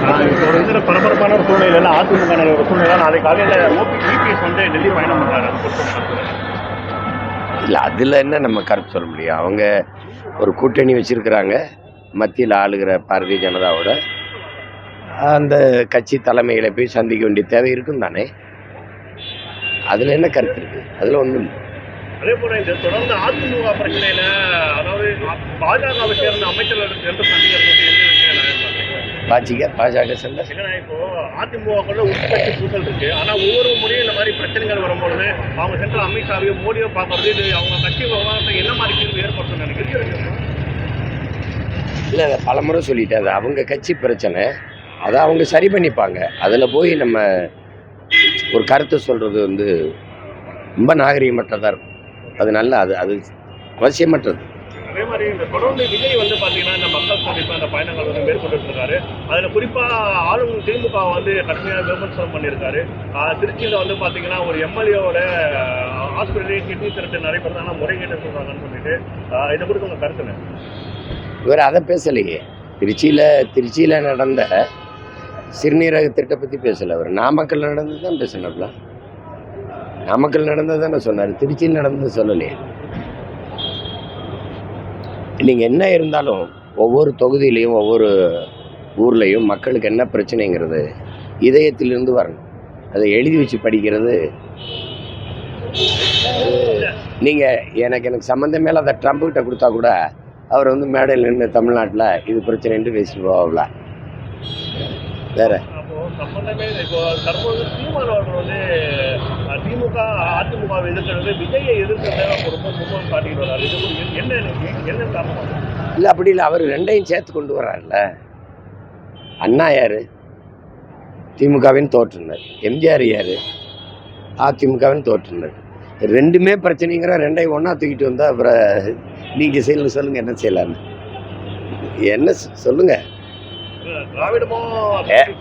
இப்போ இருக்கிற பரபரப்பான ஒரு சூழ்நிலையில் அதிமுக ஒரு சூழ்நிலை அதை காலையில் இபிஎஸ் வந்து டெல்லி பயணம் பண்ணுறாரு. இல்லை, அதில் என்ன நம்ம கருத்து சொல்ல முடியும்? அவங்க ஒரு கூட்டணி வச்சுருக்கிறாங்க மத்தியில் ஆளுகிற பாரதிய ஜனதாவோட. அந்த கட்சி தலைமைகளை போய் சந்திக்க வேண்டிய தேவை இருக்கும் தானே. அதில் என்ன கருத்து இருக்குது? அதில் ஒன்றும் இல்லை. அதே போல இந்த தொடர்ந்து அதிமுக பிரச்சனையில, அதாவது பாஜகவை சேர்ந்த அமைச்சர்கள் என்று பாஜக சேர்ந்த இப்போ அதிமுக உட்கட்சி பூசல் இருக்கு. ஆனா ஒவ்வொரு முறையும் இந்த மாதிரி பிரச்சனைகள் வரும்பொழுது அவங்க சென்ற அமித்ஷாவையோ மோடியோ பார்க்கறது, இது அவங்க கட்சி விவகாரத்தை என்ன மாதிரி தீர்வு ஏற்படுத்தும் நினைக்கிறீங்க? இல்லை, பல முறை சொல்லிட்டேன். அது அவங்க கட்சி பிரச்சனை, அதை அவங்க சரி பண்ணிப்பாங்க. அதில் போய் நம்ம ஒரு கருத்தை சொல்கிறது வந்து ரொம்ப நாகரிகமற்றதாக இருக்கும். அது நல்ல அது அவசியமற்றது. அதே மாதிரி இந்த தொடர்ந்து விஜய் வந்து பார்த்தீங்கன்னா இந்த மக்கள் சந்திப்பு அந்த பயணங்கள் வந்து மேற்கொண்டு இருக்காரு. அதில் குறிப்பாக ஆளும் திமுக வந்து கடுமையாக விமர்சனம் பண்ணியிருக்காரு. திருச்சியில் வந்து பார்த்தீங்கன்னா ஒரு எம்எல்ஏவோட ஹாஸ்பிட்டலே கிட்னி திருட்டு நடைபெறதான முறைகேட்டு சொல்கிறாங்கன்னு சொல்லிட்டு இதை குறித்து உங்கள் கருத்துங்க? இவர் அதை பேசலையே. திருச்சியில் நடந்த சிறுநீரக திட்டத்தை பற்றி பேசலை. அவர் நாமக்கல் நடந்தது தான் பேசினார்ல. நாமக்கல் நடந்தது தானே சொன்னார், திருச்சியில் நடந்தது சொல்லலையே. நீங்கள் என்ன இருந்தாலும் ஒவ்வொரு தொகுதியிலையும் ஒவ்வொரு ஊர்லேயும் மக்களுக்கு என்ன பிரச்சனைங்கிறது இதயத்திலிருந்து வரணும். அதை எழுதி வச்சு படிக்கிறது நீங்கள் எனக்கு சம்மந்தம் மேலே அதை ட்ரம்ப்கிட்ட கொடுத்தா கூட அவர் வந்து மேடையில் நின்று தமிழ்நாட்டில் இது பிரச்சனைன்ட்டு பேசிட்டு போவாங்களா வேற. சம்பந்தமே இப்போ தற்போது சீமானவர்கள் வந்து திமுக அதிமுகவை எதிர்க்கிறது, விஜயை எதிர்க்கிறத ரொம்ப முகம் காட்டிட்டு வர்றாரு. இது என்ன காரணம்? இல்லை, அப்படி இல்லை. அவர் ரெண்டையும் சேர்த்து கொண்டு வர்றாருல்ல. அண்ணா யார்? திமுகவின் தோற்றுனர். எம்ஜிஆர் யார்? அதிமுகவின் தோற்றுனர். ரெண்டுமே பிரச்சனைங்கிற ரெண்டையும் ஒன்றா தூக்கிட்டு வந்தால் அப்புறம் நீங்கள் சொல்லுங்கள் என்ன செய்யலான்னு. என்ன சொல்லுங்கள்?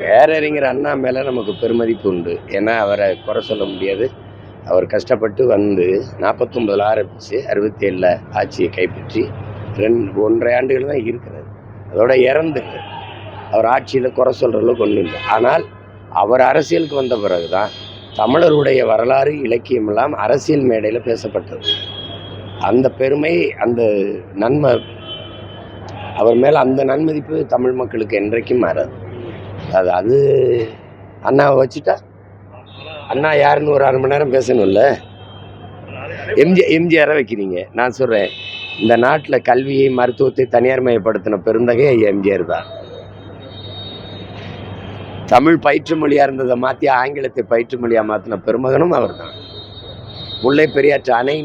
பேரறிஞர் அண்ணா மேலே நமக்கு பெருமதிப்பு உண்டு. ஏன்னா அவரை குறை சொல்ல முடியாது. அவர் கஷ்டப்பட்டு வந்து 49 ஆரம்பித்து 67 ஆட்சியை கைப்பற்றி 1.5 ஆண்டுகள் தான் இருக்கிறார். அதோட இறந்துருக்கு. அவர் ஆட்சியில் குறை சொல்கிற அளவுக்கு ஒன்றும் இல்லை. ஆனால் அவர் அரசியலுக்கு வந்த பிறகு தான் தமிழருடைய வரலாறு இலக்கியமெல்லாம் அரசியல் மேடையில் பேசப்பட்டது. அந்த பெருமை, அந்த நன்மை, அவர் மேலே அந்த நன்மதிப்பு தமிழ் மக்களுக்கு என்றைக்கும் மாறாது. அது அண்ணாவை வச்சுட்டா அண்ணா யாருன்னு ஒரு 1/2 மணி நேரம் பேசணும்ல. எம்ஜிஆரை வைக்கிறீங்க. நான் சொல்கிறேன், இந்த நாட்டில் கல்வியை மருத்துவத்தை தனியார் மயப்படுத்தின பெருந்தகை எம்ஜிஆர் தான். தமிழ் பயிற்று மொழியாக இருந்ததை மாற்றி ஆங்கிலத்தை பயிற்று மொழியாக மாற்றின பெருமகனும் அவர் தான். முல்லை பெரியாற்று அணை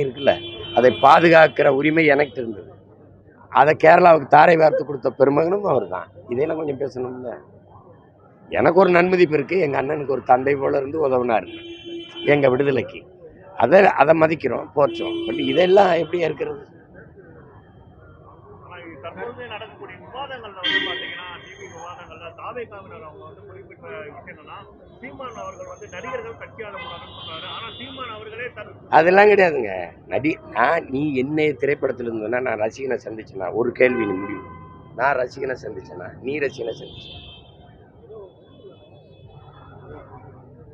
இருக்குல்ல, அதை பாதுகாக்கிற உரிமை எனக்கு இருந்தது. அதை கேரளாவுக்கு தாரை வார்த்து கொடுத்த பெருமகனும் அவர் தான். இதையெல்லாம் கொஞ்சம் பேசணும்ல. எனக்கு ஒரு நன்மதிப்பு இருக்குது. எங்கள் அண்ணனுக்கு ஒரு தந்தை போல இருந்து உதவினார் எங்கள் விடுதலைக்கு. அதை மதிக்கிறோம், போற்றோம். பட் இதெல்லாம் எப்படி இருக்கிறது? நடக்கக்கூடிய விவாதங்கள்ல வந்து பார்த்தீங்கன்னா, டிவி விவாதங்கள்ல தாவேகாவினர் அவங்க வந்து குறிப்பிட்ட விஷயம் என்னன்னா, சீமான் அவர்கள் வந்து நடிகர்கள் கட்சியாளர் சொல்றாரு. ஆனா சீமான் அவர்களே அதெல்லாம் கிடையாதுங்க. நீ என்னை திரைப்படத்தில் இருந்தோன்னா நான் ரசிகனை சந்திச்சேன்னா ஒரு கேள்வி நீ முடியும். நான் ரசிகனை சந்திச்சேன்னா நீ ரசிகனை சந்திச்ச?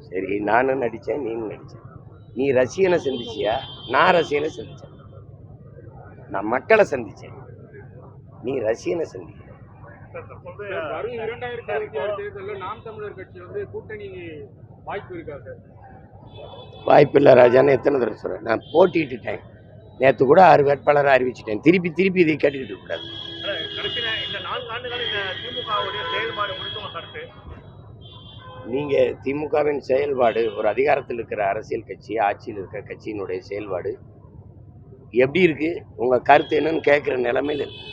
சரி, நானும் நடித்தேன், நீனும் நடித்தேன். நீ ரசிகனை சந்திச்சியா? நான் ரசிகனை சந்தித்தேன். நான் மக்களை சந்தித்தேன், நீ ரசிகனை சந்திக்க. வரும் 2026 தேர்தலில் நாம் தமிழர் கட்சி வந்து கூட்டணி வாய்ப்பு இருக்கா சார்? வாய்ப்பு இல்லை ராஜான்னு எத்தனை தடவை சொல்கிறேன். நான் போட்டிட்டுட்டேன். நேற்று கூட 6 வேட்பாளரை அறிவிச்சிட்டேன். திருப்பி இதை கேட்டுக்கிட்டு இருக்கக்கூடாது. நீங்கள் திமுகவின் செயல்பாடு, ஒரு அதிகாரத்தில் இருக்கிற அரசியல் கட்சி, ஆட்சியில் இருக்கிற கட்சியினுடைய செயல்பாடு எப்படி இருக்குது, உங்கள் கருத்து என்னன்னு கேட்குற நிலைமையில் இருக்கு.